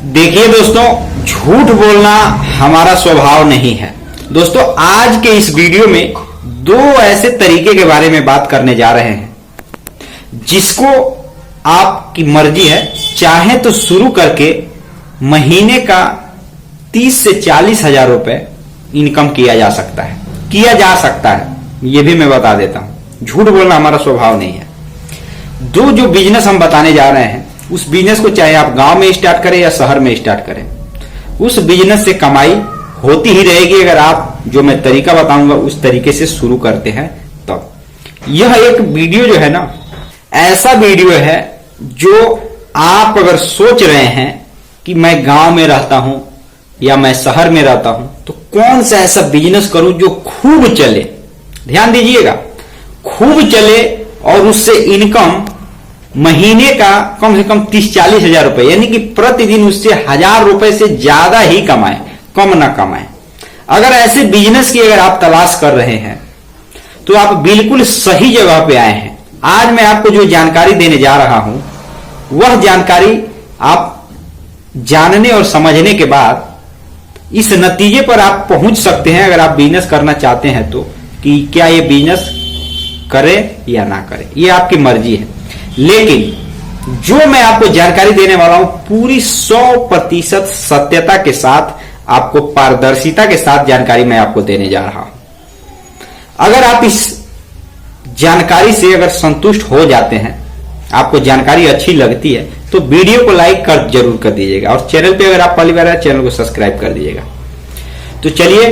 देखिए दोस्तों, झूठ बोलना हमारा स्वभाव नहीं है। दोस्तों, आज के इस वीडियो में दो ऐसे तरीके के बारे में बात करने जा रहे हैं जिसको आपकी मर्जी है, चाहे तो शुरू करके महीने का 30 से 40 हजार रुपए इनकम किया जा सकता है। ये भी मैं बता देता हूं, झूठ बोलना हमारा स्वभाव नहीं है। दो जो बिजनेस हम बताने जा रहे हैं, उस बिजनेस को चाहे आप गांव में स्टार्ट करें या शहर में स्टार्ट करें, उस बिजनेस से कमाई होती ही रहेगी अगर आप जो मैं तरीका बताऊंगा उस तरीके से शुरू करते हैं तब। यह एक वीडियो जो है ना, ऐसा वीडियो है जो आप अगर सोच रहे हैं कि मैं गांव में रहता हूं या मैं शहर में रहता हूं तो कौन सा ऐसा बिजनेस करूं जो खूब चले, ध्यान दीजिएगा, खूब चले और उससे इनकम महीने का कम से कम 30-40 हजार रुपए, यानी कि प्रतिदिन उससे 1000 रुपए से ज्यादा ही कमाएं, कम ना कमाएं। अगर ऐसे बिजनेस की अगर आप तलाश कर रहे हैं तो आप बिल्कुल सही जगह पे आए हैं। आज मैं आपको जो जानकारी देने जा रहा हूं वह जानकारी आप जानने और समझने के बाद इस नतीजे पर आप पहुंच सकते हैं, अगर आप बिजनेस करना चाहते हैं तो, कि क्या ये बिजनेस करें या ना करें, ये आपकी मर्जी है। लेकिन जो मैं आपको जानकारी देने वाला हूं पूरी 100% सत्यता के साथ, आपको पारदर्शिता के साथ जानकारी मैं आपको देने जा रहा हूं। अगर आप इस जानकारी से अगर संतुष्ट हो जाते हैं, आपको जानकारी अच्छी लगती है, तो वीडियो को लाइक कर जरूर कर दीजिएगा और चैनल पे अगर आप पहली बार आए चैनल को सब्सक्राइब कर दीजिएगा। तो चलिए,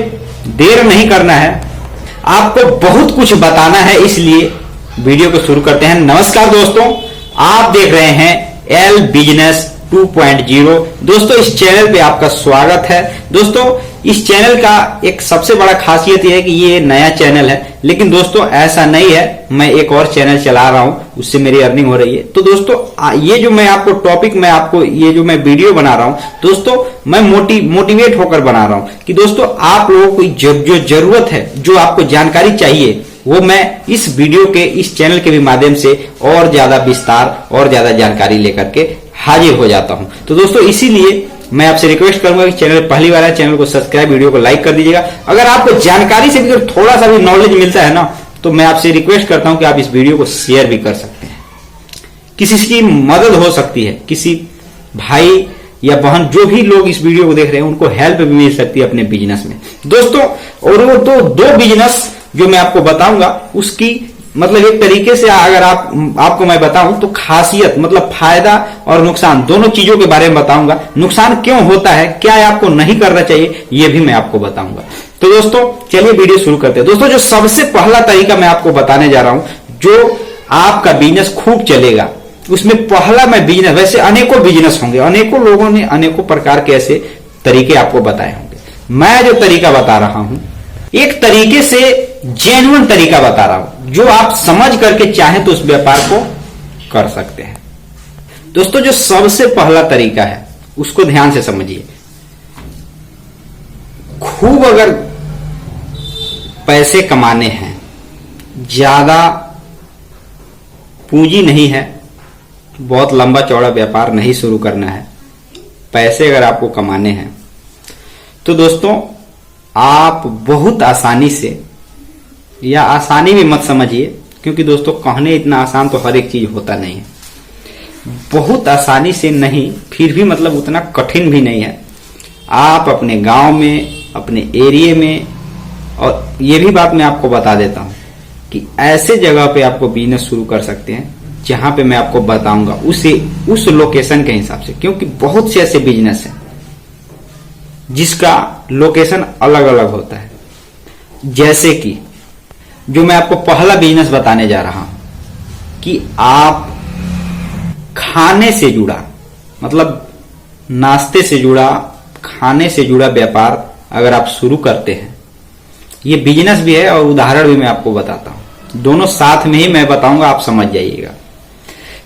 देर नहीं करना है, आपको बहुत कुछ बताना है, इसलिए वीडियो को शुरू करते हैं। नमस्कार दोस्तों, आप देख रहे हैं एल बिजनेस 2.0। दोस्तों, इस चैनल पे आपका स्वागत है। दोस्तों, इस चैनल का एक सबसे बड़ा खासियत यह है कि ये नया चैनल है, लेकिन दोस्तों ऐसा नहीं है, मैं एक और चैनल चला रहा हूं, उससे मेरी अर्निंग हो रही है। तो दोस्तों, ये जो मैं आपको टॉपिक में आपको ये जो मैं वीडियो बना रहा हूं, दोस्तों मैं मोटिवेट होकर बना रहा हूं कि दोस्तों आप लोगों को जो जरूरत है, जो आपको जानकारी चाहिए, वो मैं इस वीडियो के, इस चैनल के भी माध्यम से और ज्यादा विस्तार और ज्यादा जानकारी लेकर के हाजिर हो जाता हूं। तो दोस्तों, इसीलिए मैं आपसे रिक्वेस्ट करूंगा कि चैनल पहली बार है, चैनल को सब्सक्राइब, वीडियो को लाइक कर दीजिएगा। अगर आपको जानकारी से भी थोड़ा सा भी नॉलेज मिलता है ना, तो मैं आपसे रिक्वेस्ट करता हूं कि आप इस वीडियो को शेयर भी कर सकते हैं। किसी की मदद हो सकती है, किसी भाई या बहन, जो भी लोग इस वीडियो को देख रहे हैं, उनको हेल्प भी मिल सकती है अपने बिजनेस में दोस्तों। और वो दो बिजनेस जो मैं आपको बताऊंगा, उसकी मतलब एक तरीके से अगर आपको मैं बताऊं तो खासियत, मतलब फायदा और नुकसान, दोनों चीजों के बारे में बताऊंगा। नुकसान क्यों होता है, क्या आपको नहीं करना चाहिए, यह भी मैं आपको बताऊंगा। तो दोस्तों चलिए वीडियो शुरू करते हैं। दोस्तों, जो सबसे पहला तरीका मैं आपको बताने जा रहा हूं, जो आपका बिजनेस खूब चलेगा, उसमें पहला मैं बिजनेस, वैसे अनेकों बिजनेस होंगे, अनेकों लोगों ने अनेकों प्रकार के ऐसे तरीके आपको बताए होंगे। मैं जो तरीका बता रहा हूं, एक तरीके से जेन्युइन तरीका बता रहा हूं, जो आप समझ करके चाहे तो उस व्यापार को कर सकते हैं। दोस्तों, जो सबसे पहला तरीका है उसको ध्यान से समझिए। खूब अगर पैसे कमाने हैं, ज्यादा पूंजी नहीं है, बहुत लंबा चौड़ा व्यापार नहीं शुरू करना है, पैसे अगर आपको कमाने हैं, तो दोस्तों आप बहुत आसानी से, या आसानी भी मत समझिए, क्योंकि दोस्तों कहने इतना आसान तो हर एक चीज होता नहीं है, बहुत आसानी से नहीं, फिर भी मतलब उतना कठिन भी नहीं है। आप अपने गांव में, अपने एरिया में, और ये भी बात मैं आपको बता देता हूं कि ऐसे जगह पे आपको बिजनेस शुरू कर सकते हैं जहां पे मैं आपको बताऊंगा उस लोकेशन के हिसाब से, क्योंकि बहुत से ऐसे बिजनेस हैं जिसका लोकेशन अलग अलग होता है। जैसे कि जो मैं आपको पहला बिजनेस बताने जा रहा हूं कि आप खाने से जुड़ा, मतलब नाश्ते से जुड़ा, खाने से जुड़ा व्यापार अगर आप शुरू करते हैं, ये बिजनेस भी है और उदाहरण भी मैं आपको बताता हूं, दोनों साथ में ही मैं बताऊंगा, आप समझ जाइएगा।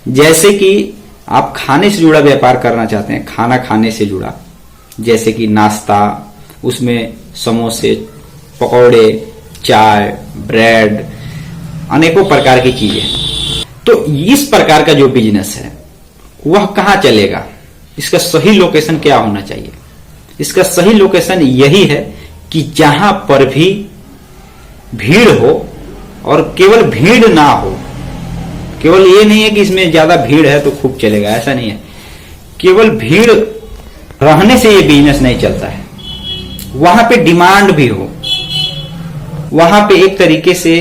जैसे कि आप खाने से जुड़ा व्यापार करना चाहते हैं, खाना खाने से जुड़ा, जैसे कि नाश्ता, उसमें समोसे, पकौड़े, चाय, ब्रेड, अनेकों प्रकार की चीजें। तो इस प्रकार का जो बिजनेस है वह कहां चलेगा, इसका सही लोकेशन क्या होना चाहिए? इसका सही लोकेशन यही है कि जहां पर भी भीड़ हो, और केवल भीड़ ना हो। केवल ये नहीं है कि इसमें ज्यादा भीड़ है तो खूब चलेगा, ऐसा नहीं है। केवल भीड़ रहने से ये बिजनेस नहीं चलता है। वहां पे डिमांड भी हो, वहां पे एक तरीके से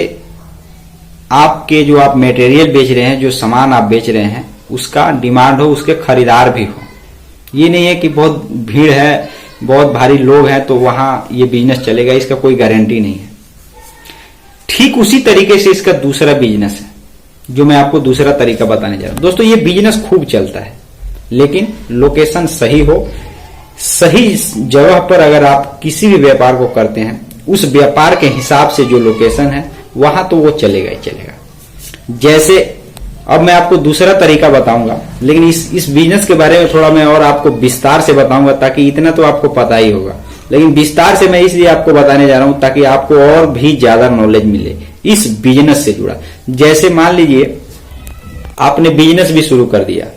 आपके जो आप मटेरियल बेच रहे हैं, जो सामान आप बेच रहे हैं, उसका डिमांड हो, उसके खरीदार भी हो। ये नहीं है कि बहुत भीड़ है, बहुत भारी लोग हैं तो वहां ये बिजनेस चलेगा, इसका कोई गारंटी नहीं है। ठीक उसी तरीके से इसका दूसरा बिजनेस है, जो मैं आपको दूसरा तरीका बताने जा रहा हूं। दोस्तों, ये बिजनेस खूब चलता है, लेकिन लोकेशन सही हो, सही जगह पर अगर आप किसी भी व्यापार को करते हैं, उस व्यापार के हिसाब से जो लोकेशन है वहां तो वो चलेगा ही चलेगा। जैसे अब मैं आपको दूसरा तरीका बताऊंगा, लेकिन इस बिजनेस के बारे में थोड़ा मैं और आपको विस्तार से बताऊंगा, ताकि इतना तो आपको पता ही होगा, लेकिन विस्तार से मैं इसलिए आपको बताने जा रहा हूं ताकि आपको और भी ज्यादा नॉलेज मिले इस बिजनेस से जुड़ा। जैसे मान लीजिए आपने बिजनेस भी शुरू कर दिया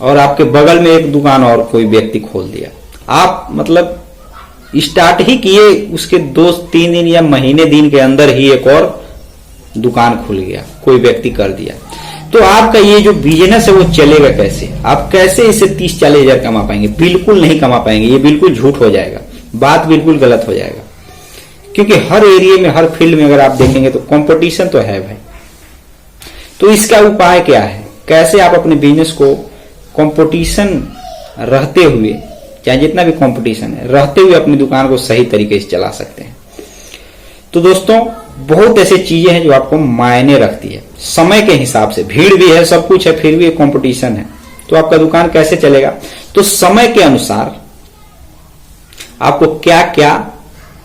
और आपके बगल में एक दुकान और कोई व्यक्ति खोल दिया। आप मतलब स्टार्ट ही किए, उसके 2-3 दिन या महीने दिन के अंदर ही एक और दुकान खुल गया, कोई व्यक्ति कर दिया। तो आपका ये जो बिजनेस है वो चलेगा कैसे? आप कैसे इसे 30-40 हजार कमा पाएंगे? बिल्कुल नहीं कमा पाएंगे, ये बिल्कुल झूठ हो जाएगा, बात बिल्कुल गलत हो जाएगा। क्योंकि हर एरिया में, हर फील्ड में अगर आप देखेंगे तो कंपटीशन तो है भाई। तो इसका उपाय क्या है? कैसे आप अपने बिजनेस को कंपटीशन रहते हुए, चाहे जितना भी कंपटीशन है, रहते हुए अपनी दुकान को सही तरीके से चला सकते हैं? तो दोस्तों, बहुत ऐसी चीजें हैं जो आपको मायने रखती है। समय के हिसाब से, भीड़ भी है, सब कुछ है, फिर भी कंपटीशन है, तो आपका दुकान कैसे चलेगा? तो समय के अनुसार आपको क्या क्या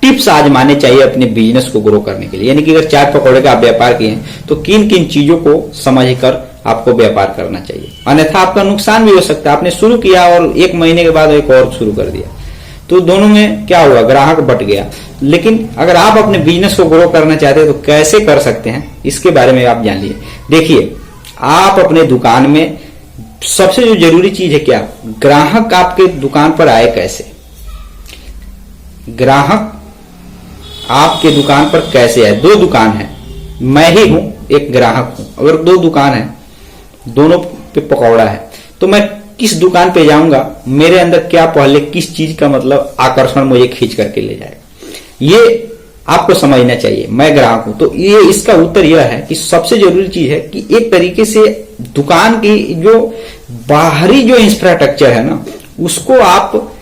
टिप्स आजमाने चाहिए अपने बिजनेस को ग्रो करने के लिए। यानी कि अगर चाय पकौड़े का आप व्यापार किए हैं तो किन किन चीजों को समझकर आपको व्यापार करना चाहिए, अन्यथा आपका नुकसान भी हो सकता है। आपने शुरू किया और 1 महीने के बाद एक और शुरू कर दिया, तो दोनों में क्या हुआ? ग्राहक बट गया। लेकिन अगर आप अपने बिजनेस को ग्रो करना चाहते हैं तो कैसे कर सकते हैं, इसके बारे में आप जान लिए। देखिए, आप अपने दुकान में सबसे जो जरूरी चीज है क्या? ग्राहक आपके दुकान पर आए कैसे? ग्राहक आपके दुकान पर कैसे आए? 2 दुकान है, मैं ही हूं, एक ग्राहक हूं। अगर 2 दुकान है, दोनों पे पकौड़ा है, तो मैं किस दुकान पे जाऊंगा, मेरे अंदर क्या पहले किस चीज का मतलब आकर्षण मुझे खींच करके ले जाएगा, ये आपको समझना चाहिए। मैं ग्राहक हूं, तो ये इसका उत्तर यह है कि सबसे जरूरी चीज है कि एक तरीके से दुकान की जो बाहरी जो इंफ्रास्ट्रक्चर है ना, उसको आप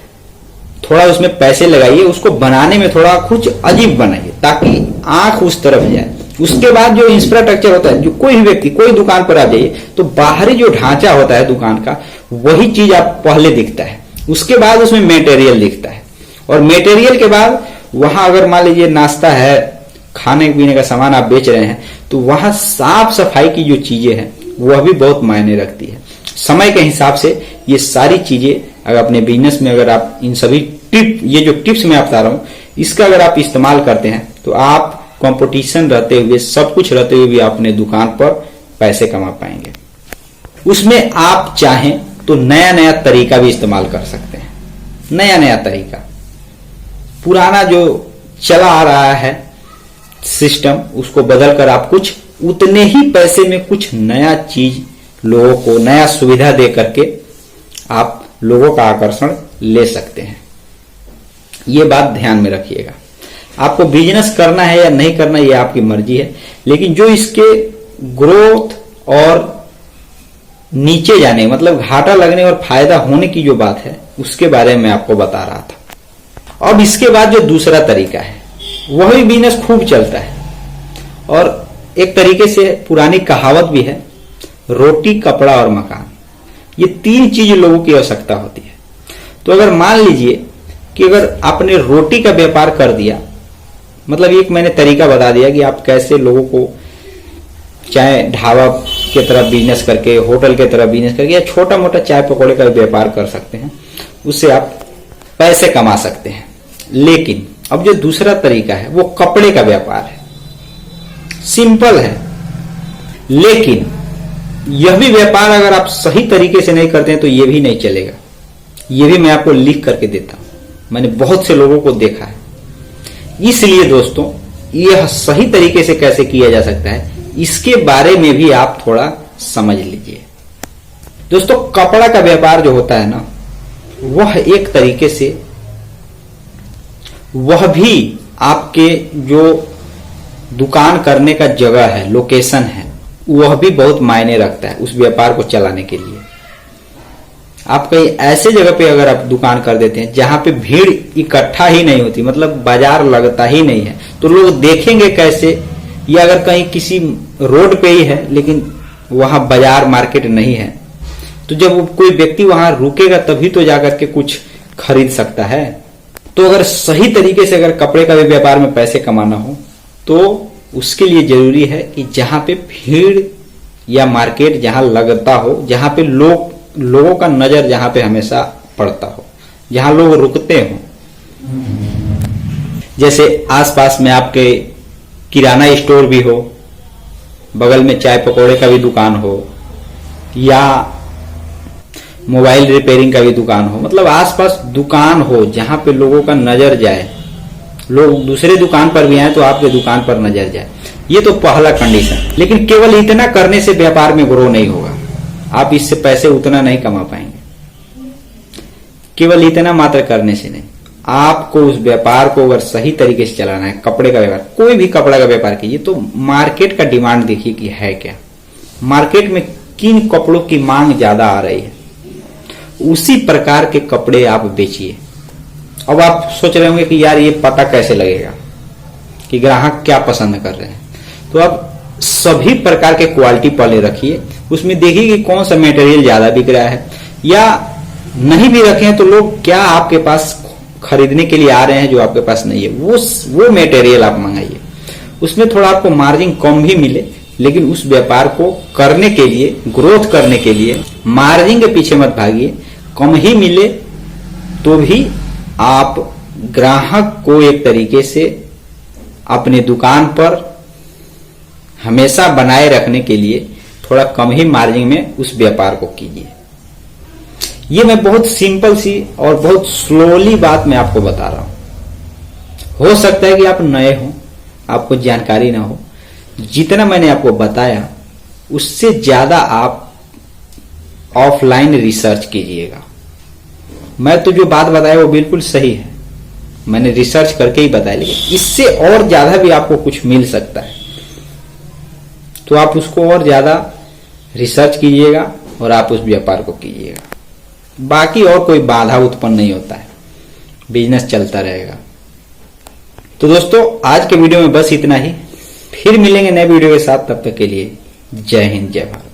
थोड़ा उसमें पैसे लगाइए, उसको बनाने में थोड़ा कुछ अजीब बनाइए ताकि आंख उस तरफ जाए। उसके बाद जो इंफ्रास्ट्रक्चर होता है, जो कोई व्यक्ति कोई दुकान पर आ जाइए तो बाहरी जो ढांचा होता है दुकान का, वही चीज आप पहले दिखता है, उसके बाद उसमें मटेरियल दिखता है, और मटेरियल के बाद वहां अगर मान लीजिए नाश्ता है, खाने पीने का सामान आप बेच रहे हैं, तो वहां साफ सफाई की जो चीजें हैं वह भी बहुत मायने रखती है। समय के हिसाब से ये सारी चीजें अगर अपने बिजनेस में अगर आप इन सभी ये जो टिप्स मैं बता रहा हूं, इसका अगर आप इस्तेमाल करते हैं तो आप कंपटीशन रहते हुए, सब कुछ रहते हुए भी अपने दुकान पर पैसे कमा पाएंगे। उसमें आप चाहें तो नया नया तरीका भी इस्तेमाल कर सकते हैं। नया नया तरीका, पुराना जो चला आ रहा है सिस्टम, उसको बदलकर आप कुछ उतने ही पैसे में कुछ नया चीज लोगों को, नया सुविधा दे करके आप लोगों का आकर्षण ले सकते हैं। ये बात ध्यान में रखिएगा। आपको बिजनेस करना है या नहीं करना, ये आपकी मर्जी है, लेकिन जो इसके ग्रोथ और नीचे जाने, मतलब घाटा लगने और फायदा होने की जो बात है, उसके बारे में आपको बता रहा था। अब इसके बाद जो दूसरा तरीका है, वही बिजनेस खूब चलता है, और एक तरीके से पुरानी कहावत भी है, रोटी, कपड़ा और मकान। ये 3 चीज लोगों की आवश्यकता होती है। तो अगर मान लीजिए कि अगर आपने रोटी का व्यापार कर दिया, मतलब एक मैंने तरीका बता दिया कि आप कैसे लोगों को, चाहे ढाबा के तरफ बिजनेस करके, होटल के तरफ बिजनेस करके, या छोटा मोटा चाय पकौड़े का व्यापार कर सकते हैं, उससे आप पैसे कमा सकते हैं। लेकिन अब जो दूसरा तरीका है वो कपड़े का व्यापार है। सिंपल है, लेकिन यह भी व्यापार अगर आप सही तरीके से नहीं करते हैं तो यह भी नहीं चलेगा। ये भी मैं आपको लिख करके देता हूं। मैंने बहुत से लोगों को देखा है। इसलिए दोस्तों, यह सही तरीके से कैसे किया जा सकता है, इसके बारे में भी आप थोड़ा समझ लीजिए। दोस्तों, कपड़ा का व्यापार जो होता है ना, वह एक तरीके से वह भी आपके जो दुकान करने का जगह है, लोकेशन है, वह भी बहुत मायने रखता है उस व्यापार को चलाने के लिए। आप कहीं ऐसे जगह पे अगर आप दुकान कर देते हैं जहां पे भीड़ इकट्ठा ही नहीं होती, मतलब बाजार लगता ही नहीं है, तो लोग देखेंगे कैसे? या अगर कहीं किसी रोड पे ही है लेकिन वहां बाजार मार्केट नहीं है, तो जब कोई व्यक्ति वहां रुकेगा तभी तो जाकर के कुछ खरीद सकता है। तो अगर सही तरीके से अगर कपड़े का भी व्यापार में पैसे कमाना हो तो उसके लिए जरूरी है कि जहां पे भीड़ या मार्केट जहां लगता हो, जहां पे लोगों का नजर जहां पे हमेशा पड़ता हो, जहां लोग रुकते हो, जैसे आसपास में आपके किराना स्टोर भी हो, बगल में चाय पकौड़े का भी दुकान हो, या मोबाइल रिपेयरिंग का भी दुकान हो, मतलब आसपास दुकान हो जहां पे लोगों का नजर जाए, लोग दूसरे दुकान पर भी आए तो आपके दुकान पर नजर जाए। ये तो पहला कंडीशन। लेकिन केवल इतना करने से व्यापार में ग्रो नहीं होगा, आप इससे पैसे उतना नहीं कमा पाएंगे। केवल इतना मात्र करने से नहीं, आपको उस व्यापार को अगर सही तरीके से चलाना है, कपड़े का व्यापार, कोई भी कपड़ा का व्यापार कीजिए, तो मार्केट का डिमांड देखिए कि है क्या, मार्केट में किन कपड़ों की मांग ज्यादा आ रही है, उसी प्रकार के कपड़े आप बेचिए। अब आप सोच रहे होंगे कि यार ये पता कैसे लगेगा कि ग्राहक क्या पसंद कर रहे हैं? तो आप सभी प्रकार के क्वालिटी पहले रखिए, उसमें देखिए कि कौन सा मटेरियल ज्यादा बिक रहा है, या नहीं भी रखे हैं तो लोग क्या आपके पास खरीदने के लिए आ रहे हैं जो आपके पास नहीं है, वो मटेरियल आप मंगाइए। उसमें थोड़ा आपको मार्जिन कम भी मिले, लेकिन उस व्यापार को करने के लिए, ग्रोथ करने के लिए मार्जिन के पीछे मत भागिए। कम ही मिले तो भी आप ग्राहक को एक तरीके से अपने दुकान पर हमेशा बनाए रखने के लिए थोड़ा कम ही मार्जिन में उस व्यापार को कीजिए। ये मैं बहुत सिंपल सी और बहुत स्लोली बात मैं आपको बता रहा हूं। हो सकता है कि आप नए हो, आपको जानकारी ना हो। जितना मैंने आपको बताया उससे ज्यादा आप ऑफलाइन रिसर्च कीजिएगा। मैं तो जो बात बताया वो बिल्कुल सही है, मैंने रिसर्च करके ही बताया, लेकिन इससे और ज्यादा भी आपको कुछ मिल सकता है, तो आप उसको और ज्यादा रिसर्च कीजिएगा और आप उस व्यापार को कीजिएगा। बाकी और कोई बाधा उत्पन्न नहीं होता है, बिजनेस चलता रहेगा। तो दोस्तों, आज के वीडियो में बस इतना ही। फिर मिलेंगे नए वीडियो के साथ, तब तक के लिए जय हिंद, जय भारत।